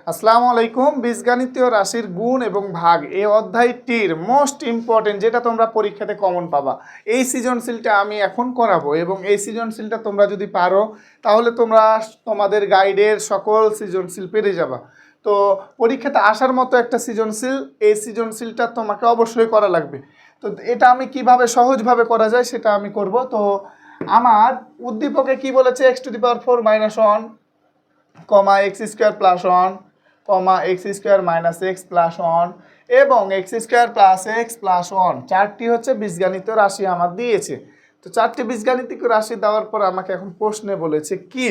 আসসালামু আলাইকুম। বীজগণিতীয় রাশির গুণ এবং ভাগ এই অধ্যায়টির মোস্ট ইম্পর্টেন্ট, যেটা তোমরা পরীক্ষাতে কমন পাবা, এই সৃজনশীলটা আমি এখন করাবো। এবং এই সৃজনশীলটা তোমরা যদি পারো তাহলে তোমরা তোমাদের গাইডের সকল সৃজনশীল পেরে যাবা। তো পরীক্ষাতে আসার মতো একটা সৃজনশীল, এই সৃজনশীলটা তোমাকে অবশ্যই করা লাগবে। তো এটা আমি কিভাবে সহজভাবে করা যায় সেটা আমি করব। তো আমার উদ্দীপকে কি বলেছে, x⁴ - 1 কমা x² + 1 কমা x² - x + 1 এবং x² + x + 1 চারটি হচ্ছে বীজগাণিতীয় রাশি আমার দিয়েছে। তো চারটি বীজগাণিতিক রাশি দেওয়ার পর আমাকে এখন প্রশ্নে বলেছে কি,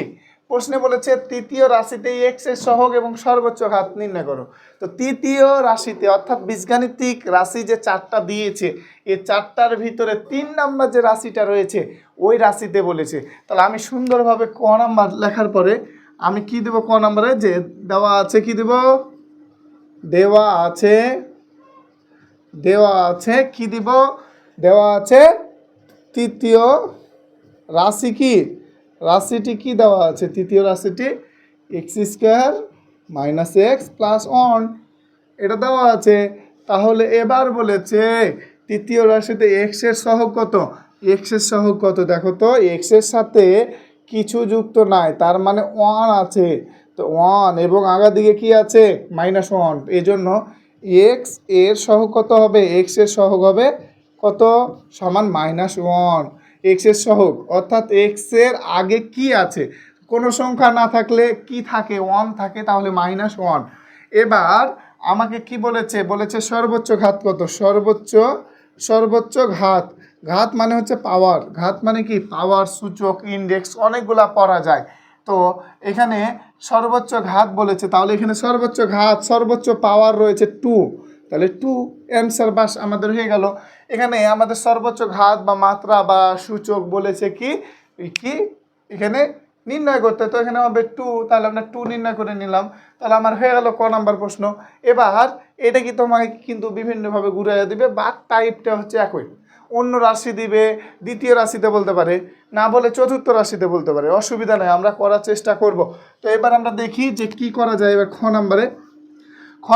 প্রশ্নে বলেছে তৃতীয় রাশিতে x এর সহগ এবং সর্বোচ্চ ঘাত নির্ণয় করো। তো তৃতীয় রাশিতে অর্থাৎ বীজগাণিতিক রাশি যে চারটা দিয়েছে, এই চারটার ভিতরে 3 নাম্বার যে রাশিটা রয়েছে ওই রাশিতে বলেছে। তাহলে আমি সুন্দরভাবে ক নাম্বার লেখার পরে আমি কি দেব, ক নম্বরে যে দেওয়া আছে, কি দেব, দেওয়া আছে কি দিব, দেওয়া আছে তৃতীয় রাশি, কি রাশিটি কি দেওয়া আছে, তৃতীয় রাশিটি x² - x + 1 এটা দেওয়া আছে। তাহলে এবার বলেছে তৃতীয় রাশিতে x এর সহগ কত, x এর সহগ কত, দেখো তো x এর সাথে কিছু যুক্ত নাই, তার মানে 1 আছে। তো 1 এবং আগের দিকে কি আছে -1, এই জন্য x এর সহগ কত হবে, x এর সহগ হবে কত, সমান -1। x এর সহগ অর্থাৎ x এর আগে কি আছে, কোনো সংখ্যা না থাকলে কি থাকে, 1 থাকে, তাহলে -1। এবার আমাকে কি বলেছে, বলেছে সর্বোচ্চ ঘাত কত, সর্বোচ্চ ঘাত, ঘাত মানে হচ্ছে পাওয়ার, ঘাত মানে কি পাওয়ার, সূচক, ইন্ডেক্স অনেকগুলা পড়া যায়। তো এখানে সর্বোচ্চ ঘাত বলেছে, তাহলে এখানে সর্বোচ্চ ঘাত, সর্বোচ্চ পাওয়ার রয়েছে 2, তাহলে 2 অ্যান্সার বাস আমাদের হয়ে গেল। এখানে আমাদের সর্বোচ্চ ঘাত বা মাত্রা বা সূচক বলেছে কি এখানে নির্ণয় করতে, তো এখানে হবে 2, তাহলে আমরা 2 নির্ণয় করে নিলাম। তাহলে আমার হয়ে গেল ক নাম্বার প্রশ্ন। এবার এটা কি তোমাকে কিন্তু বিভিন্নভাবে ঘুরাইয়া দিবে, বা টাইপটা হচ্ছে একই, অন্য রাশি দিবে, দ্বিতীয় রাশিতে বলতে পারে, না বলে চতুর্থ রাশিতে বলতে পারে, অসুবিধা নেই, আমরা করার চেষ্টা করব। তো এবার আমরা দেখি যে কি করা যায়। এবার খ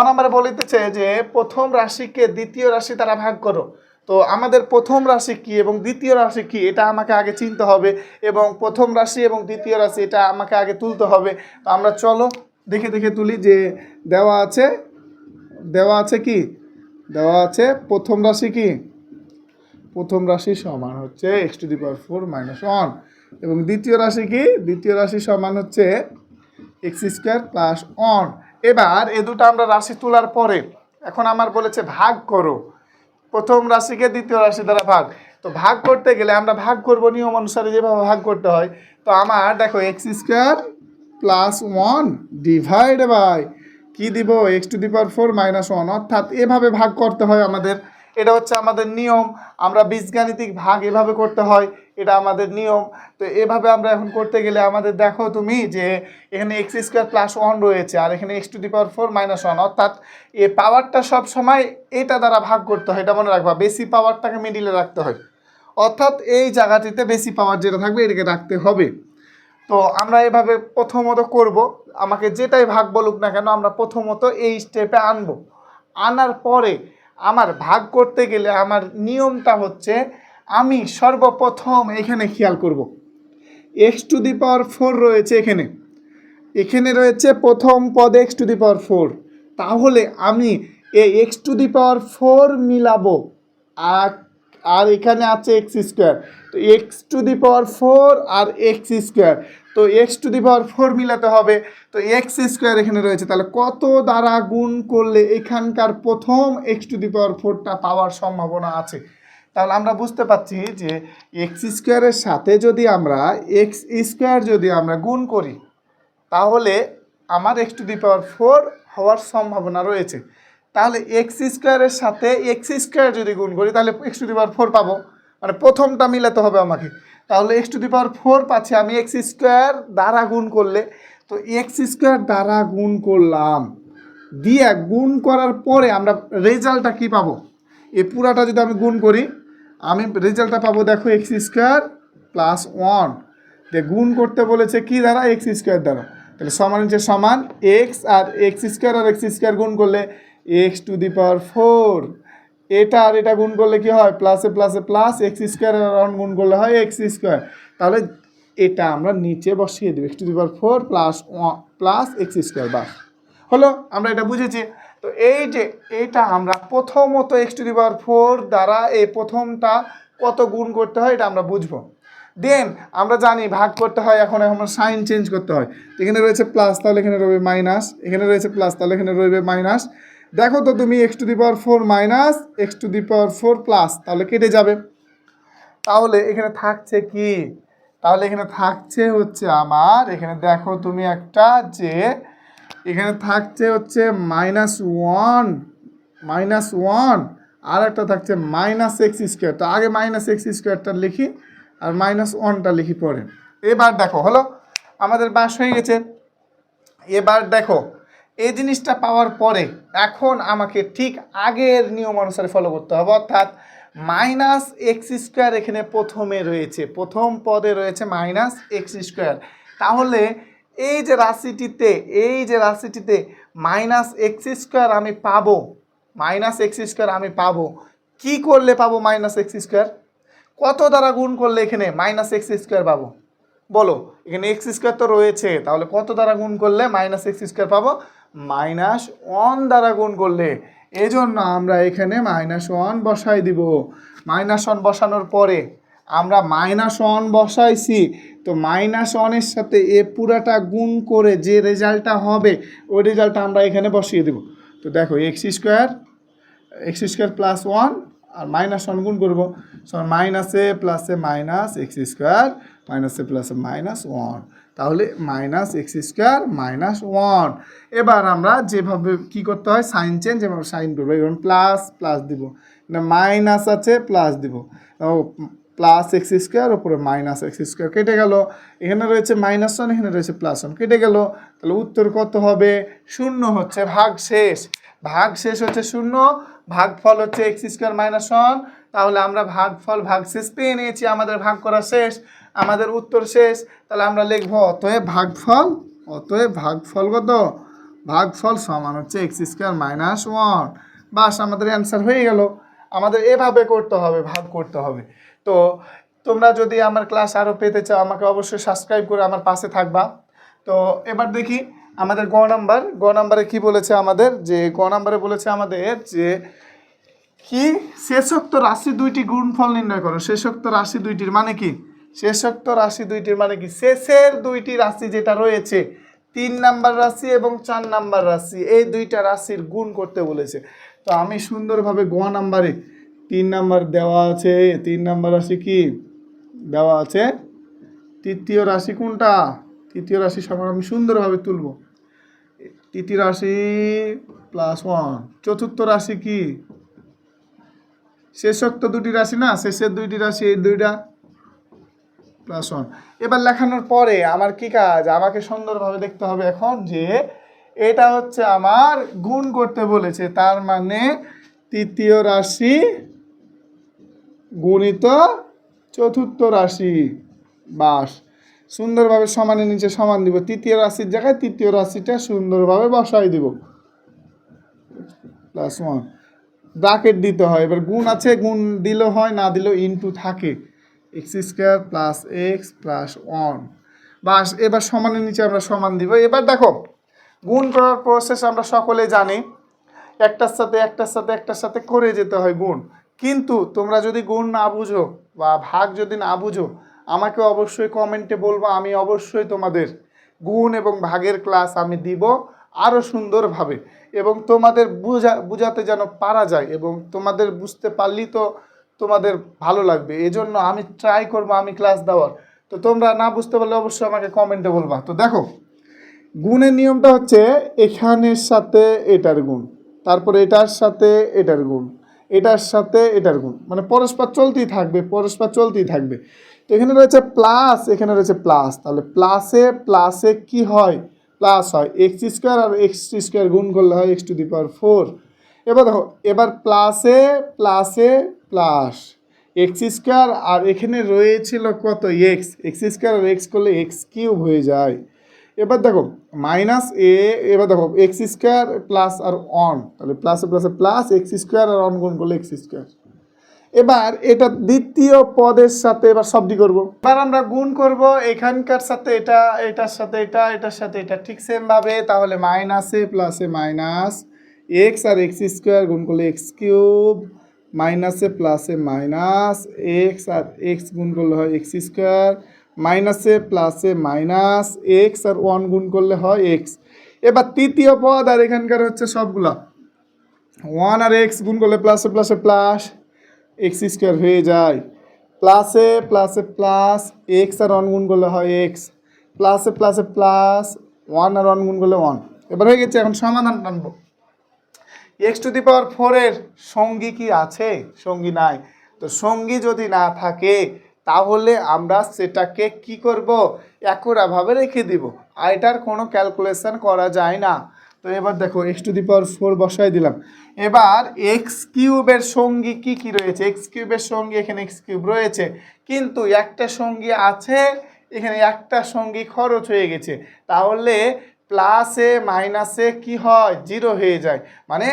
নাম্বারে বলিতেছে যে প্রথম রাশিকে দ্বিতীয় রাশি দ্বারা ভাগ করো। তো আমাদের প্রথম রাশি কি এবং দ্বিতীয় রাশি কি এটা আমাকে আগে চিনতে হবে, এবং প্রথম রাশি এবং দ্বিতীয় রাশি এটা আমাকে আগে তুলতে হবে। তো আমরা চলো দেখে তুলি। যে দেওয়া আছে কি, দেওয়া আছে প্রথম রাশি কি, প্রথম রাশি সমান হচ্ছে x⁴ - 1 এবং দ্বিতীয় রাশি কি, দ্বিতীয় রাশি সমান হচ্ছে x² + 1। এবার এ দুটো আমরা রাশি তোলার পরে এখন আমার বলেছে ভাগ করো, প্রথম রাশিকে দ্বিতীয় রাশি দ্বারা ভাগ। তো ভাগ করতে গেলে আমরা ভাগ করব নিয়ম অনুসারে, যেভাবে ভাগ করতে হয়। তো আমার দেখো x² + 1 ডিভাইড বাই কি দিব, x⁴ - 1, অর্থাৎ এভাবে ভাগ করতে হয় আমাদের, এটা হচ্ছে আমাদের নিয়ম। আমরা বীজগাণিতিক ভাগ এভাবে করতে হয়, এটা আমাদের নিয়ম। তো এভাবে আমরা এখন করতে গেলে আমাদের দেখো তুমি যে এখানে x² + 1 রয়েছে আর এখানে x⁴ - 1, অর্থাৎ এই পাওয়ারটা সব সময় এটা দ্বারা ভাগ করতে হয়, এটা মনে রাখবা, বেশি পাওয়ারটাকে মিডিলে রাখতে হয়, অর্থাৎ এই জায়গাটিতে বেশি পাওয়ার যেটা থাকবে এটাকে রাখতে হবে। তো আমরা এভাবে প্রথমত করব, আমাকে যেটাই ভাগ বলুক না কেন আমরা প্রথমত এই স্টেপে আনবো। আনার পরে আমার ভাগ করতে গেলে আমার নিয়মটা হচ্ছে, আমি সর্বপ্রথম এখানে খেয়াল করব x⁴ রয়েছে, এখানে রয়েছে প্রথম পদ x⁴, তাহলে আমি এই x⁴ মিলাবো, আর এখানে আছে x², তো x⁴ আর x², তো x⁴ মিলাতে হবে, তো x² এখানে রয়েছে, তাহলে কত দ্বারা গুণ করলে এখানকার প্রথম x⁴টা পাওয়ার সম্ভাবনা আছে। তাহলে আমরা বুঝতে পারছি যে x² এর সাথে যদি আমরা x² যদি আমরা গুণ করি তাহলে আমার x⁴ হওয়ার সম্ভাবনা রয়েছে। তাহলে x² এর সাথে x² যদি গুণ করি তাহলে x⁴ পাবো, মানে প্রথমটা মিলাতে হবে আমাকে। তাহলে x⁴ পাচ্ছি আমি x² দ্বারা গুণ করলে, তো x² দ্বারা গুণ করলাম, দিয়ে গুণ করার পরে আমরা রেজাল্টটা কি পাবো, এই পুরাটা যদি আমি গুণ করি আমি রেজাল্টটা পাবো, দেখো x² + 1 যে গুণ করতে বলেছে কি দ্বারা, x² দ্বারা। তাহলে সমান নিচে সমান এক্স আর এক্স স্কোয়ার গুণ করলে এক্স টু দি পাওয়ার 4, এটা আর এটা গুণ করলে কি হয় প্লাসে প্লাসে প্লাস, এক্স স্কোয়ার আর 1 গুণ করলে হয় এক্স স্কোয়ার। তাহলে এটা আমরা নিচে বসিয়ে দেব x to the power 4 plus x square, বাস হলো, আমরা এটা বুঝেছি। তো এই যে এটা আমরা প্রথমত এক্স টু দি পাওয়ার 4 দ্বারা এই প্রথমটা কত গুণ করতে হয় এটা আমরা বুঝবো। দেন আমরা জানি ভাগ করতে হয়, এখন আমরা সাইন চেঞ্জ করতে হয়। এখানে রয়েছে প্লাস, তাহলে এখানে রয়েছে মাইনাস, এখানে রয়েছে প্লাস, তাহলে এখানে রয়েছে মাইনাস। দেখো তো তুমি x to the power 4 minus x to the power 4 plus, তাহলে কেটে যাবে। তাহলে এখানে থাকছে কি, তাহলে এখানে থাকছে হচ্ছে আমার, এখানে দেখো তুমি একটা যে এখানে থাকছে হচ্ছে -1 আর একটা থাকছে -x²। তো আগে -x² লিখি আর -1টা লিখি পরে। এবার দেখো হলো আমাদের বাস হয়ে গেছে। এবার দেখো এই জিনিসটা পাওয়ার পরে এখন আমাকে ঠিক আগের নিয়ম অনুসারে ফলো করতে হবে, অর্থাৎ -x² এখানে প্রথমে রয়েছে, প্রথম পদে রয়েছে -x²। তাহলে এই যে রাশিটিতে -x² আমি পাবো, -x² আমি পাবো কি করলে পাবো -x²? কত দ্বারা গুণ করলে এখানে -x² পাবো বলো? এখানে x² তো রয়েছে, তাহলে কত দ্বারা গুণ করলে -x² পাবো? -1 দ্বারা গুণ করলে। এই জন্য আমরা এখানে -1 বসাই দিব। -1 বসানোর পরে আমরা -1 বসাইছি, তো -1-এর সাথে এ পুরাটা গুণ করে যে রেজাল্টটা হবে ওই রেজাল্টটা আমরা এখানে বসিয়ে দেব। তো দেখো x² প্লাস 1 আর -1 গুণ করবো, মাইনাসে প্লাসে মাইনাস x², মাইনাসে প্লাসে -1, তাহলে -x² -1। এবার আমরা যেভাবে কি করতে হয় সাইন চেঞ্জ, এভাবে সাইন করবো। এবং প্লাস প্লাস দিব, মাইনাস আছে প্লাস দিব, প্লাস x² উপরে -x², কেটে গেল। এখানে রয়েছে -1, এখানে রয়েছে +1, কেটে গেল। তাহলে উত্তর কত হবে? 0 হচ্ছে, ভাগ শেষ হচ্ছে 0, ভাগফল হচ্ছে x² -1। তাহলে আমরা ভাগশেষ পেয়ে নিয়েছি, আমাদের ভাগ করা শেষ, আমাদের উত্তর শেষ। তাহলে আমরা লিখব অতএব ভাগফল কত? ভাগফল সমান হচ্ছে x² -1। বাস আমাদের অ্যান্সার হয়ে গেল। আমাদের এভাবে করতে হবে, ভাগ করতে হবে। তো তোমরা যদি আমার ক্লাস আরও পেতে চাও আমাকে অবশ্যই সাবস্ক্রাইব করে আমার পাশে থাকবা। তো এবার দেখি আমাদের গ নাম্বারে কি বলেছে আমাদের, যে গ নাম্বারে বলেছে আমাদের যে কি শেষোক্ত রাশি দুইটি গুণফল নির্ণয় করো। শেষোক্ত রাশি দুইটির মানে কি? শেষোক্ত রাশি দুইটির মানে কি? শেষের দুইটি রাশি যেটা রয়েছে 3 নাম্বার রাশি এবং 4 নাম্বার রাশি, এই দুইটা রাশির গুণ করতে বলেছে। তো আমি সুন্দরভাবে গ নাম্বারে 3 নাম্বার দেওয়া আছে, 3 নাম্বার রাশি কি দেওয়া আছে? তৃতীয় রাশি কোনটা? তৃতীয় রাশি সমান আমি সুন্দরভাবে তুলব। তৃতীয় রাশি +1। চতুর্থ রাশি কি? শেষোক্ত দুটি রাশি না, শেষের দুইটি রাশি এই দুইটা +1। এবার লেখানোর পরে আমার কি কাজ? আমাকে সুন্দরভাবে দেখতে হবে এখন যে এটা হচ্ছে আমার গুণ করতে বলেছে, তার মানে তৃতীয় রাশি গুণিত চতুর্থ রাশি, বাস সুন্দরভাবে সমানের নিচে সমান দিব, তৃতীয় রাশির জায়গায় তৃতীয় রাশিটা সুন্দরভাবে বসাই দিব, +1 ব্র্যাকেট দিতে হয়। এবার গুণ আছে, গুণ দিলেও হয়, না দিলেও ইনটু থাকে, x² + x + 1, বাস। এবার সমানের নিচে আমরা সমান দিব। এবার দেখো গুণ করার প্রসেস আমরা সকলে জানি, একটার সাথে করে যেতে হয় গুণ। কিন্তু তোমরা যদি গুণ না বুঝো বা ভাগ যদি না বুঝো আমাকে অবশ্যই কমেন্টে বলবো, আমি অবশ্যই তোমাদের গুণ এবং ভাগের ক্লাস আমি দিব আরও সুন্দরভাবে, এবং তোমাদের বুঝাতে যেন পারা যায়, এবং তোমাদের বুঝতে পারলেই তো তোমাদের ভালো লাগবে। এজন্য আমি ট্রাই করবো আমি ক্লাস দেওয়ার। তো তোমরা না বুঝতে পারলে অবশ্যই আমাকে কমেন্টে বলবা। তো দেখো গুণের নিয়মটা হচ্ছে এখানের সাথে এটার গুণ, তারপরে এটার সাথে এটার গুণ, এটার সাথে এটার গুণ, মানে পরস্পর চলতেই থাকবে। তো এখানে রয়েছে প্লাস, এখানে রয়েছে প্লাস, তাহলে প্লাসে কি হয়? প্লাস হয়। x² আর x² গুণ করলে হয় x⁴। এবার দেখো, এবার প্লাসে প্লাস x² আর এখানে রয়েছিল কত? x² আর x করলে x³ হয়ে যায়। এবার দেখো মাইনাস এ, এবার দেখো এক্স স্কোয়ার প্লাস আর অন, তাহলে প্লাসে প্লাসে প্লাস এক্স স্কোয়ার আর অন গুণ করলে এক্স স্কোয়ার। এবার এটা দ্বিতীয় পদের সাথে এবার সবটি করব। এবার আমরা গুণ করব এখানকার সাথে এটা, এটার সাথে এটা, এটার সাথে এটা, ঠিক সেম ভাবে। তাহলে মাইনাসে প্লাসে মাইনাস এক্স আর এক্স স্কোয়ার গুণ করলে এক্স কিউব, মাইনাসে প্লাসে মাইনাস এক্স আর এক্স গুণ করলে হয় এক্স স্কোয়ার, মাইনাসে প্লাসে মাইনাস এক্স আর ওয়ান গুণ করলে হয় এক্স। এবার তৃতীয় পদ আর এখানকার হচ্ছে সবগুলা ওয়ান আর এক্স গুণ করলে প্লাসে প্লাসে প্লাস এক্স স্কোয়ার হয়ে যায়, প্লাসে প্লাসে প্লাস এক্স আর ওয়ান গুণ করলে হয় এক্স, প্লাসে প্লাসে প্লাস ওয়ান আর ওয়ান গুণ করলে ওয়ান। এবার হয়ে গেছে, এখন সমাধান টানবো। এক্স টু দি পাওয়ার 4-এর সঙ্গী কি আছে? সঙ্গী নাই। তো সঙ্গী যদি না থাকে তাহলে আমরা সেটাকে কি করব? একইভাবে রেখে দিব, আর এটার কোনো ক্যালকুলেশন করা যায় না। তো এবার দেখো এক্স টু দি পাওয়ার 4 বসাই দিলাম। এবার এক্স কিউবের সঙ্গী কি কি রয়েছে? এক্স কিউবের সঙ্গী এখানে এক্স কিউব রয়েছে, কিন্তু একটা সঙ্গী আছে এখানে, একটা সঙ্গী খরচ হয়ে গেছে। তাহলে প্লাসে মাইনাসে কি হয়? জিরো হয়ে যায়, মানে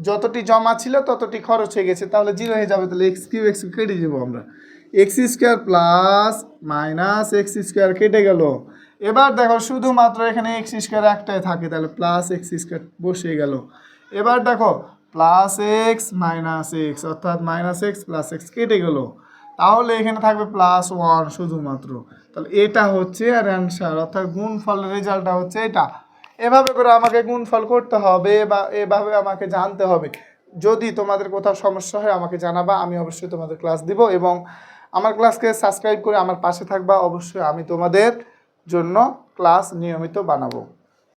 যতটি জমা ছিল ততটি খরচ হয়ে গেছে, তাহলে জিরো হয়ে যাবে। তাহলে এক্স কিউব এক্স কেটে দেবো আমরা, x square plus minus x square কেটে গেল। এবার দেখো শুধুমাত্র এখানে এক্স স্কোয়ার একটাই থাকে, তাহলে প্লাস এক্স স্কোয়ার বসে গেল। এবার দেখো প্লাস এক্স মাইনাস এক্স, অর্থাৎ মাইনাস এক্স প্লাস এক্স কেটে গেল, তাহলে এখানে থাকবে প্লাস ওয়ান শুধুমাত্র। তাহলে এটা হচ্ছে আর অ্যান্সার, অর্থাৎ গুণফলের রেজাল্টটা হচ্ছে এটা। এভাবে করে আমাকে গুণফল করতে হবে বা এভাবে আমাকে জানতে হবে। যদি তোমাদের কোথাও সমস্যা হয় আমাকে জানাবা, আমি অবশ্যই তোমাদের ক্লাস দিব, এবং আমার ক্লাসকে সাবস্ক্রাইব করে আমার পাশে থাকবা। অবশ্যই আমি তোমাদের জন্য ক্লাস নিয়মিত বানাবো।